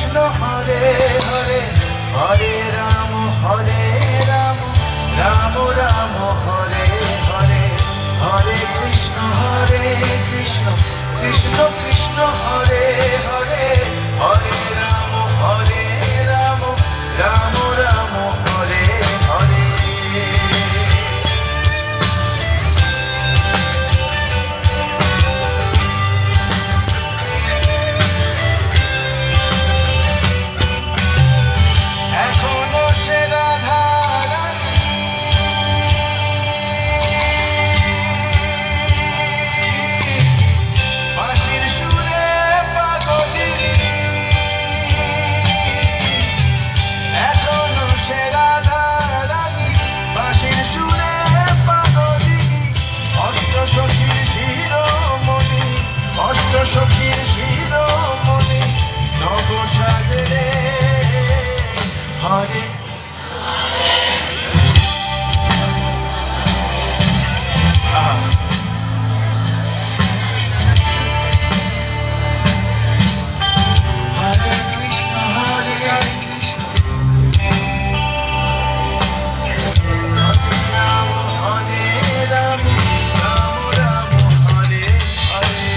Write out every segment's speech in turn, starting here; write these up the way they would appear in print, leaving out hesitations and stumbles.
কৃষ্ণ হরে হরে হরে রাম রাম রাম হরে হরে হরে কৃষ্ণ কৃষ্ণ কৃষ্ণ হরে হরে হরে রাম রাম রাম হরে হরে। এখনো সে রাধা রানী বাঁশির সুরে পাগলিনী, এখনো সে রাধা রানী বাঁশির সুরে পাগলিনী, অষ্টসখীর শিরোমণি অষ্টসখীর শিরোমণি নব সাজে রে হরে। হরে কৃষ্ণ কৃষ্ণ হরে রাম রাম রাম হরে হরে।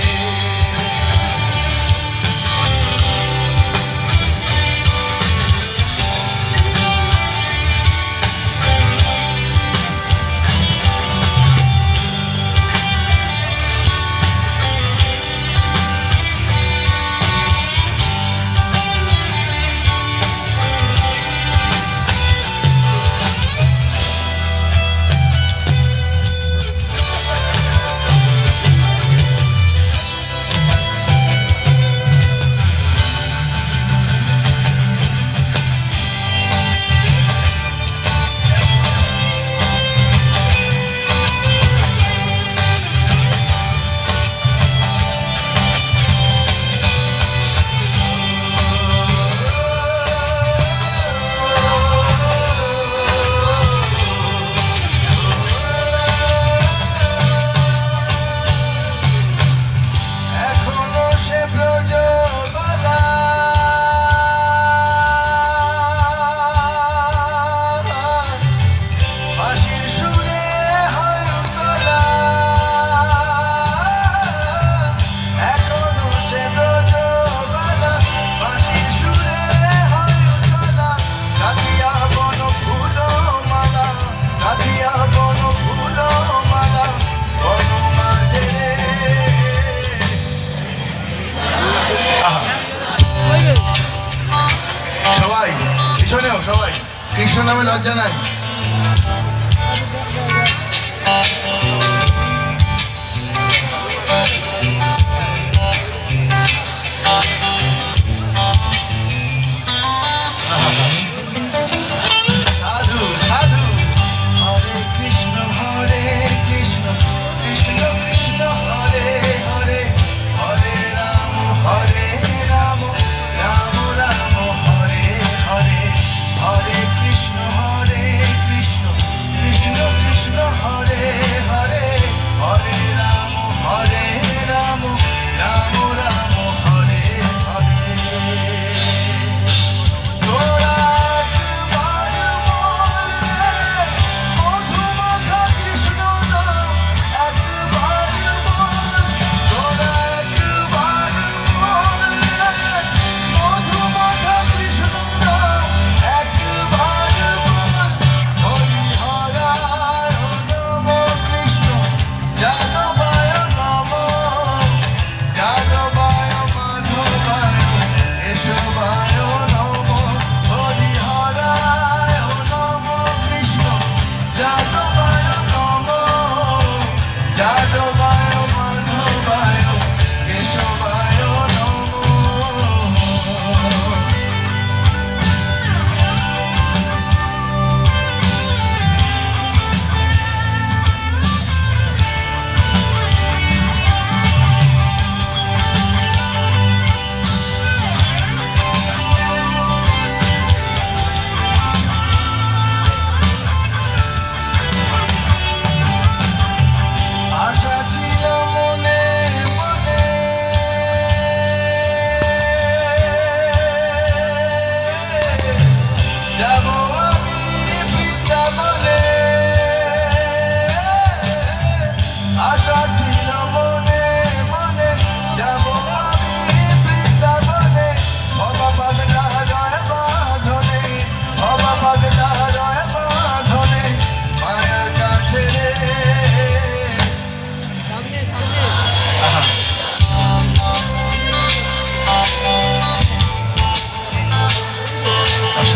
এখনো সে ব্রজবালা বাঁশির সুরে হয় উতলা, এখনো সে ব্রজবালা বাঁশির সুরে হয় উতলা, রাধিয়া বন ফুল মালা রাধিয়া বন ফুল মালা বন মাঝে রে। সবাই পিছনেও সবাই কৃষ্ণ নামে লজ্জা নাই। সাধু সাধু হরে কৃষ্ণ কৃষ্ণ কৃষ্ণ হরে হরে হরে রাম রাম রাম হরে হরে হরে কৃষ্ণ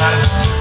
আর